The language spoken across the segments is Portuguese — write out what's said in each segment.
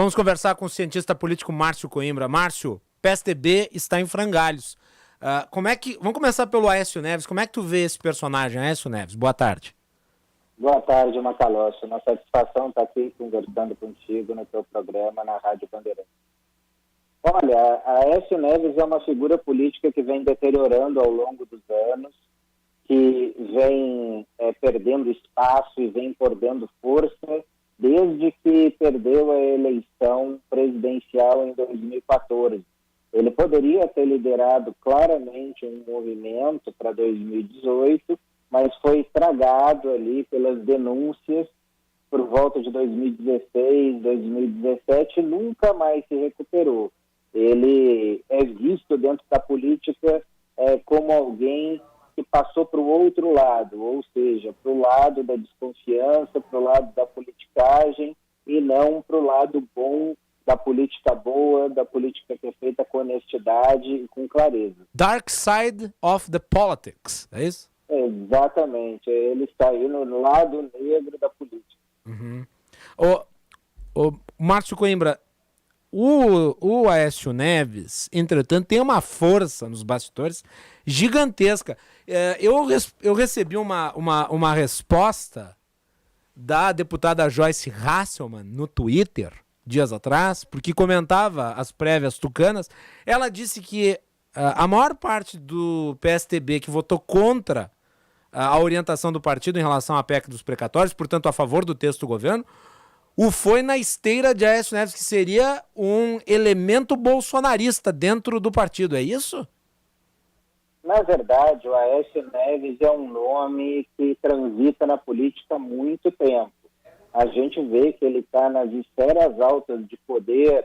Vamos conversar com o cientista político Márcio Coimbra. Márcio, PSDB está em frangalhos. Vamos começar pelo Aécio Neves. Como é que tu vê esse personagem, Aécio Neves? Boa tarde. Boa tarde, Macalossi. Uma satisfação estar aqui conversando contigo no teu programa na Rádio Bandeirantes. Olha, Aécio Neves é uma figura política que vem deteriorando ao longo dos anos, que vem perdendo espaço e vem perdendo força desde que perdeu a eleição presidencial em 2014. Ele poderia ter liderado claramente um movimento para 2018, mas foi estragado ali pelas denúncias por volta de 2016, 2017 e nunca mais se recuperou. Ele é visto dentro da política como alguém que passou para o outro lado, ou seja, para o lado da desconfiança, para o lado da politicagem e não para o lado bom da política boa, da política que é feita com honestidade e com clareza. Dark side of the politics, é isso? Exatamente, ele está aí no lado negro da política. Uhum. O Márcio Coimbra, o Aécio Neves, entretanto, tem uma força nos bastidores gigantesca. Eu recebi uma resposta da deputada Joyce Hasselmann no Twitter, dias atrás, porque comentava as prévias tucanas. Ela disse que a maior parte do PSDB que votou contra a orientação do partido em relação à PEC dos precatórios, portanto a favor do texto do governo, foi na esteira de Aécio Neves, que seria um elemento bolsonarista dentro do partido, é isso? Na verdade, o Aécio Neves é um nome que transita na política há muito tempo. A gente vê que ele está nas esferas altas de poder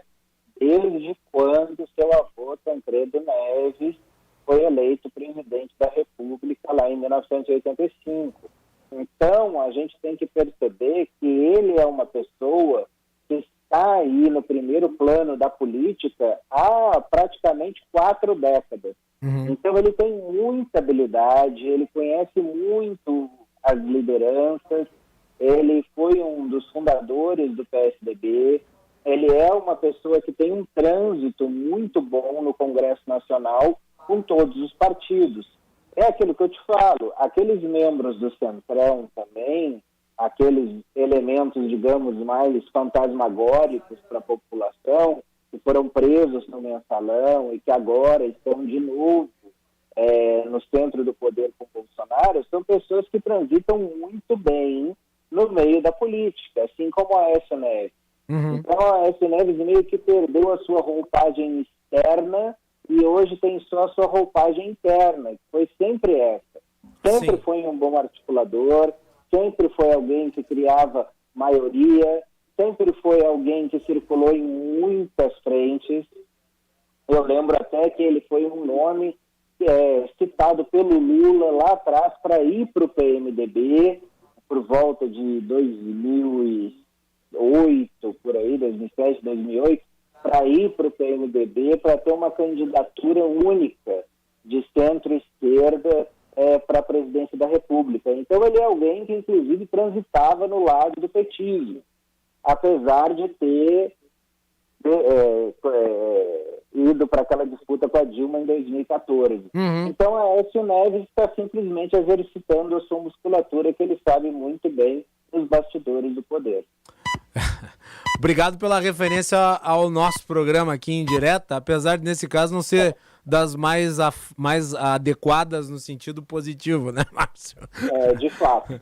desde quando seu avô, Tancredo Neves, foi eleito presidente da República lá em 1985. Então, a gente tem que perceber que ele é uma pessoa que está aí no primeiro plano da política há praticamente 4 décadas. Uhum. Então, ele tem muita habilidade, ele conhece muito as lideranças, ele foi um dos fundadores do PSDB, ele é uma pessoa que tem um trânsito muito bom no Congresso Nacional com todos os partidos. É aquilo que eu te falo, aqueles membros do Centrão também, aqueles elementos, digamos, mais fantasmagóricos para a população, que foram presos no mensalão e que agora estão de novo no centro do poder com Bolsonaro, são pessoas que transitam muito bem no meio da política, assim como a Aécio Neves. Uhum. Então a Aécio Neves meio que perdeu a sua roupagem externa e hoje tem só a sua roupagem interna, que foi sempre essa. Sempre Sim. foi um bom articulador, sempre foi alguém que criava maioria, sempre foi alguém que circulou em muitas frentes. Eu lembro até que ele foi um nome citado pelo Lula lá atrás para ir para o PMDB, por volta de 2008, por aí, 2007, 2008, para ir para o PMDB, para ter uma candidatura única de centro-esquerda para a presidência da República. Então ele é alguém que, inclusive, transitava no lado do petismo, apesar de ter ido para aquela disputa com a Dilma em 2014. Uhum. Então Aécio Neves está simplesmente exercitando a sua musculatura, que ele sabe muito bem nos bastidores do poder. Obrigado pela referência ao nosso programa aqui em direta, apesar de nesse caso não ser das mais adequadas no sentido positivo, né, Márcio? De fato.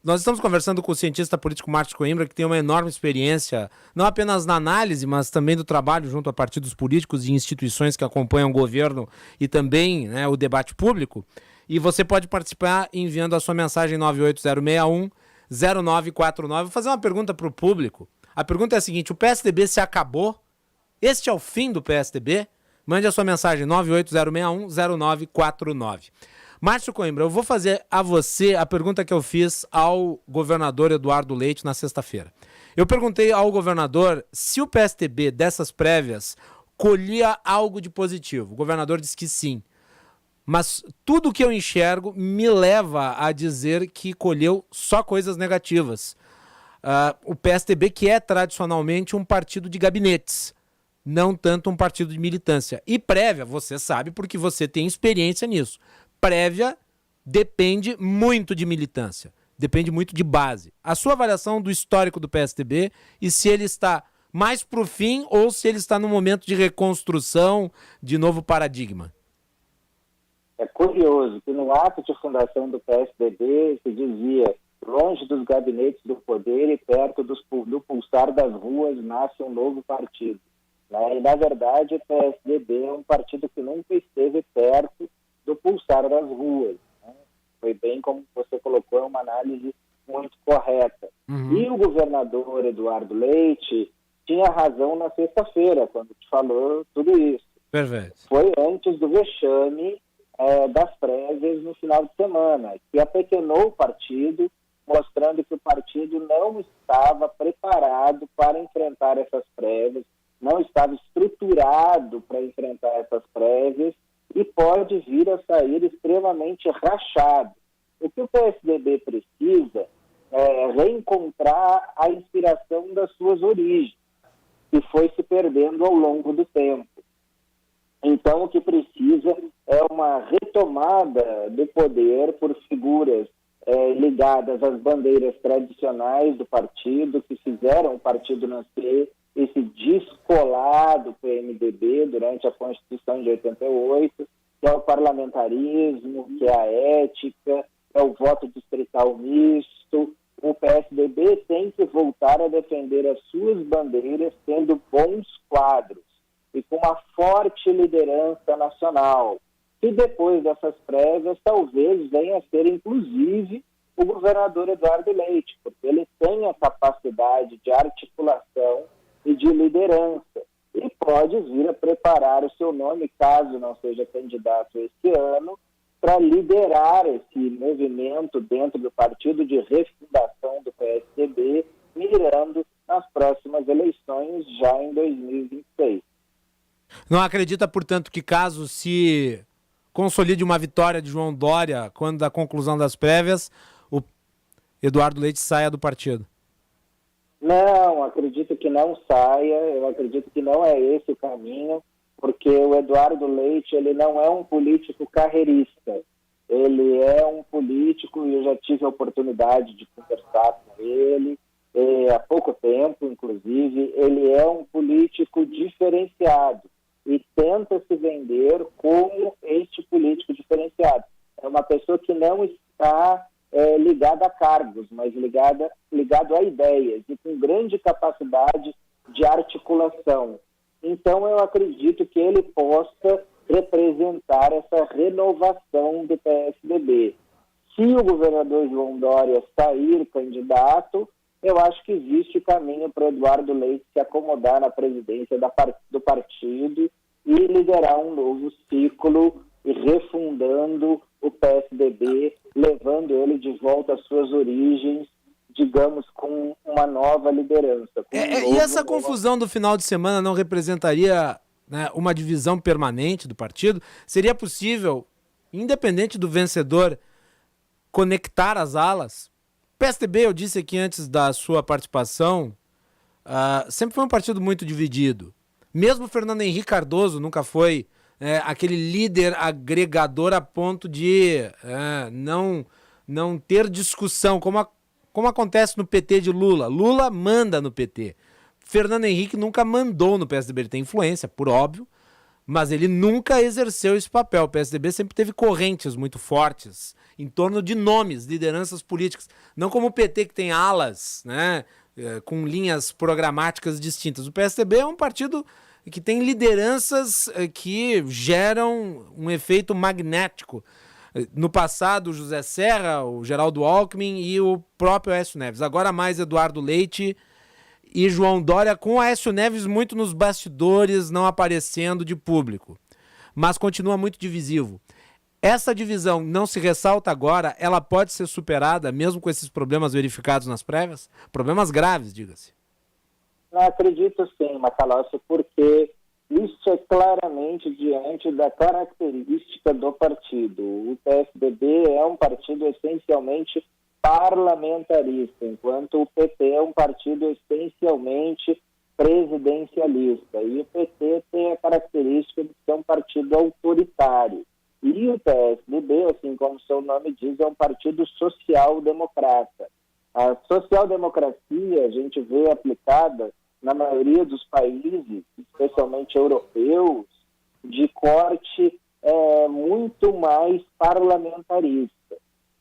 Nós estamos conversando com o cientista político Márcio Coimbra, que tem uma enorme experiência, não apenas na análise, mas também do trabalho junto a partidos políticos e instituições que acompanham o governo e também, né, o debate público. E você pode participar enviando a sua mensagem 98061-0949. Vou fazer uma pergunta para o público. A pergunta é a seguinte: o PSDB se acabou? Este é o fim do PSDB? Mande a sua mensagem 98061-0949. Márcio Coimbra, eu vou fazer a você a pergunta que eu fiz ao governador Eduardo Leite na sexta-feira. Eu perguntei ao governador se o PSDB dessas prévias colhia algo de positivo. O governador disse que sim. Mas tudo que eu enxergo me leva a dizer que colheu só coisas negativas. o PSDB, que é tradicionalmente um partido de gabinetes, não tanto um partido de militância. E Prévia, você sabe porque você tem experiência nisso. Prévia depende muito de militância, depende muito de base. A sua avaliação do histórico do PSDB e se ele está mais para o fim ou se ele está no momento de reconstrução, de novo paradigma? É curioso que no ato de fundação do PSDB se dizia: longe dos gabinetes do poder e perto do pulsar das ruas nasce um novo partido. Né? E, na verdade, o PSDB é um partido que nunca esteve perto do pulsar das ruas. Né? Foi bem como você colocou, é uma análise muito correta. E o governador Eduardo Leite tinha razão na sexta-feira, quando te falou tudo isso. Perfeito. Foi antes do vexame das prévias no final de semana, que apequenou o partido, mostrando que o partido não estava preparado para enfrentar essas prévias, não estava estruturado para enfrentar essas prévias e pode vir a sair extremamente rachado. O que o PSDB precisa é reencontrar a inspiração das suas origens, que foi se perdendo ao longo do tempo. Então, o que precisa é uma retomada do poder por figuras ligadas às bandeiras tradicionais do partido, que fizeram o partido nascer e se descolar do PMDB durante a Constituição de 88, que é o parlamentarismo, que é a ética, que é o voto distrital misto. O PSDB tem que voltar a defender as suas bandeiras, tendo bons quadros e com uma forte liderança nacional, que depois dessas prévias talvez venha a ser, inclusive, o governador Eduardo Leite, porque ele tem a capacidade de articulação e de liderança, e pode vir a preparar o seu nome, caso não seja candidato este ano, para liderar esse movimento dentro do partido de refundação do PSDB, mirando nas próximas eleições já em 2026. Não acredita, portanto, que caso se consolide uma vitória de João Dória quando da conclusão das prévias, o Eduardo Leite saia do partido? Não, acredito que não saia, eu acredito que não é esse o caminho, porque o Eduardo Leite, ele não é um político carreirista, ele é um político, e eu já tive a oportunidade de conversar com ele, há pouco tempo, inclusive, ele é um político diferenciado e tenta se vender como este político diferenciado. É uma pessoa que não está ligada a cargos, mas ligado a ideias e com grande capacidade de articulação. Então, eu acredito que ele possa representar essa renovação do PSDB. Se o governador João Dória sair candidato, eu acho que existe caminho para o Eduardo Leite se acomodar na presidência do partido e liderar um novo ciclo e refundando o PSDB, levando ele de volta às suas origens, digamos, com uma nova liderança. E essa confusão do final de semana não representaria, né, uma divisão permanente do partido? Seria possível, independente do vencedor, conectar as alas? O PSDB, eu disse aqui antes da sua participação, sempre foi um partido muito dividido. Mesmo Fernando Henrique Cardoso nunca foi aquele líder agregador a ponto de não ter discussão, como acontece no PT de Lula. Lula manda no PT. Fernando Henrique nunca mandou no PSDB. Ele tem influência, por óbvio, mas ele nunca exerceu esse papel. O PSDB sempre teve correntes muito fortes em torno de nomes, lideranças políticas. Não como o PT, que tem alas, né, com linhas programáticas distintas. O PSDB é um partido que tem lideranças que geram um efeito magnético. No passado, o José Serra, o Geraldo Alckmin e o próprio Aécio Neves. Agora mais Eduardo Leite e João Dória, com o Aécio Neves muito nos bastidores, não aparecendo de público. Mas continua muito divisivo. Essa divisão não se ressalta agora, ela pode ser superada, mesmo com esses problemas verificados nas prévias? Problemas graves, diga-se. Não acredito sim, Macalossi, porque isso é claramente diante da característica do partido. O PSDB é um partido essencialmente parlamentarista, enquanto o PT é um partido essencialmente presidencialista. E o PT tem a característica de ser um partido autoritário. E o PSDB, assim como seu nome diz, é um partido social-democrata. A social-democracia a gente vê aplicada na maioria dos países, especialmente europeus, de corte muito mais parlamentarista.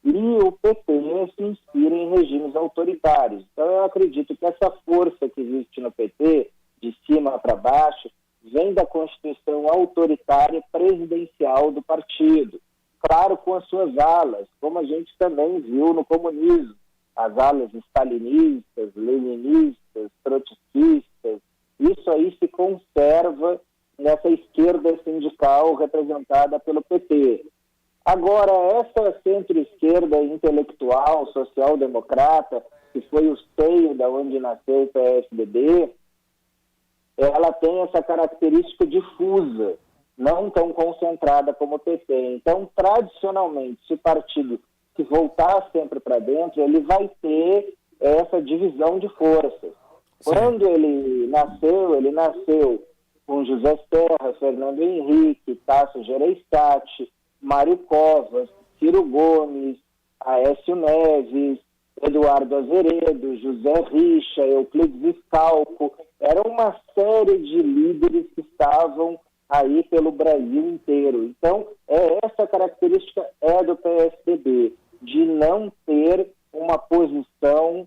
E o PT se inspira em regimes autoritários. Então eu acredito que essa força que existe no PT, de cima para baixo, vem da constituição autoritária presidencial do partido. Claro, com as suas alas, como a gente também viu no comunismo. As alas stalinistas, leninistas, trotskistas, isso aí se conserva nessa esquerda sindical representada pelo PT. Agora, essa centro-esquerda intelectual, social-democrata, que foi o seio da onde nasceu o PSDB, ela tem essa característica difusa, não tão concentrada como o PT. Então, tradicionalmente, se o partido se voltar sempre para dentro, ele vai ter essa divisão de forças. Sim. Quando ele nasceu com José Serra, Fernando Henrique, Tasso Gereissati, Mário Covas, Ciro Gomes, Aécio Neves, Eduardo Azeredo, José Richa, Euclides Scalco. Era uma série de líderes que estavam aí pelo Brasil inteiro. Então, essa característica é do PSDB, de não ter uma posição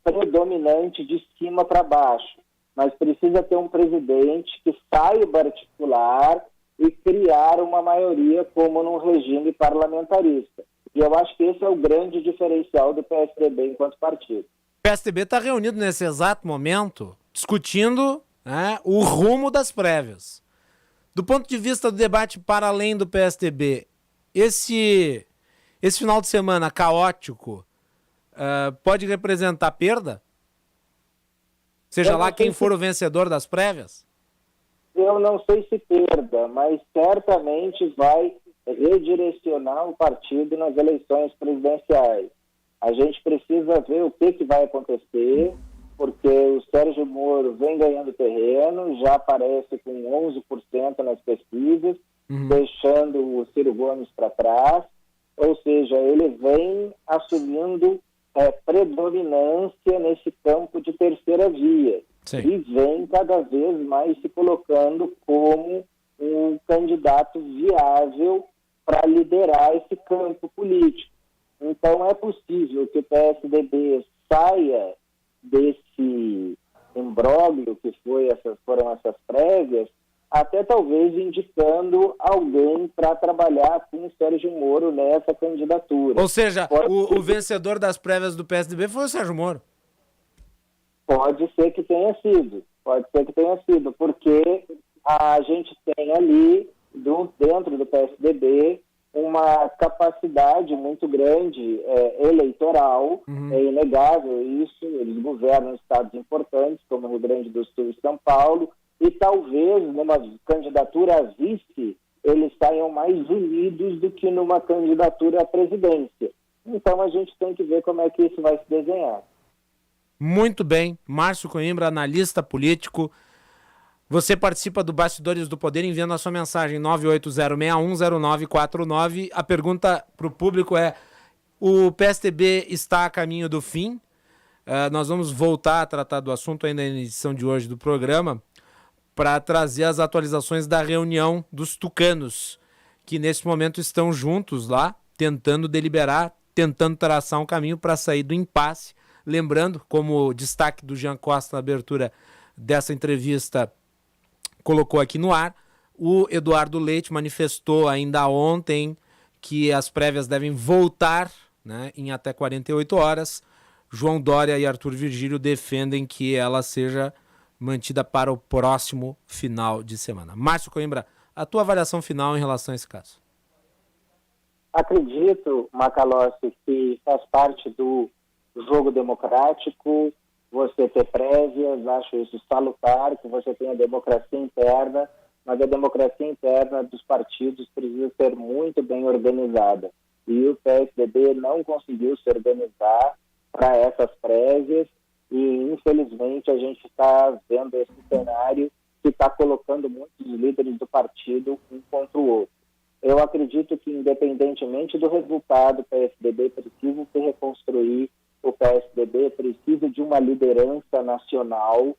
predominante de cima para baixo, mas precisa ter um presidente que saiba articular e criar uma maioria como num regime parlamentarista. E eu acho que esse é o grande diferencial do PSDB enquanto partido. O PSDB está reunido nesse exato momento discutindo, né, o rumo das prévias. Do ponto de vista do debate para além do PSDB, esse final de semana caótico pode representar perda? Seja lá quem for o vencedor das prévias? Eu não sei se perda, mas certamente vai redirecionar o partido nas eleições presidenciais. A gente precisa ver o que vai acontecer, porque o Sérgio Moro vem ganhando terreno, já aparece com 11% nas pesquisas, deixando o Ciro Gomes para trás, ou seja, ele vem assumindo predominância nesse campo de terceira via. Sim. E vem cada vez mais se colocando como um candidato viável para liderar esse campo político. Então é possível que o PSDB saia desse imbróglio que foram essas prévias, até talvez indicando alguém para trabalhar com o Sérgio Moro nessa candidatura. Ou seja, o vencedor das prévias do PSDB foi o Sérgio Moro. Pode ser que tenha sido, porque a gente tem ali, dentro do PSDB, uma capacidade muito grande eleitoral, é inegável isso, eles governam estados importantes, como Rio Grande do Sul e São Paulo, e talvez numa candidatura a vice, eles saiam mais unidos do que numa candidatura à presidência. Então a gente tem que ver como é que isso vai se desenhar. Muito bem, Márcio Coimbra, analista político. Você participa do Bastidores do Poder enviando a sua mensagem 980610949. A pergunta para o público é: o PSDB está a caminho do fim? Nós vamos voltar a tratar do assunto ainda na edição de hoje do programa para trazer as atualizações da reunião dos tucanos, que nesse momento estão juntos lá, tentando deliberar, tentando traçar um caminho para sair do impasse. Lembrando, como destaque do Jean Costa na abertura dessa entrevista colocou aqui no ar, o Eduardo Leite manifestou ainda ontem que as prévias devem voltar, né, em até 48 horas. João Dória e Arthur Virgílio defendem que ela seja mantida para o próximo final de semana. Márcio Coimbra, a tua avaliação final em relação a esse caso? Acredito, Macalossi, que faz parte do jogo democrático você ter prévias, acho isso salutar, que você tenha democracia interna, mas a democracia interna dos partidos precisa ser muito bem organizada. e o PSDB não conseguiu se organizar para essas prévias e, infelizmente, a gente está vendo esse cenário que está colocando muitos líderes do partido um contra o outro. Eu acredito que, independentemente do resultado, o PSDB precisa se reconstruir, o PSDB precisa de uma liderança nacional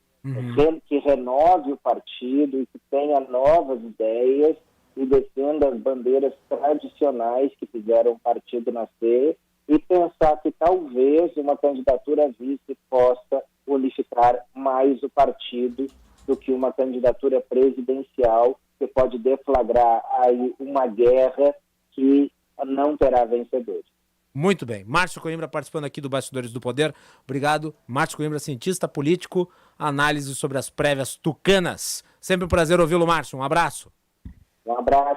que renove o partido e que tenha novas ideias e defenda as bandeiras tradicionais que fizeram o partido nascer e pensar que talvez uma candidatura a vice possa unificar mais o partido do que uma candidatura presidencial que pode deflagrar aí uma guerra que não terá vencedores. Muito bem. Márcio Coimbra participando aqui do Bastidores do Poder. Obrigado. Márcio Coimbra, cientista político, análise sobre as prévias tucanas. Sempre um prazer ouvi-lo, Márcio. Um abraço. Um abraço.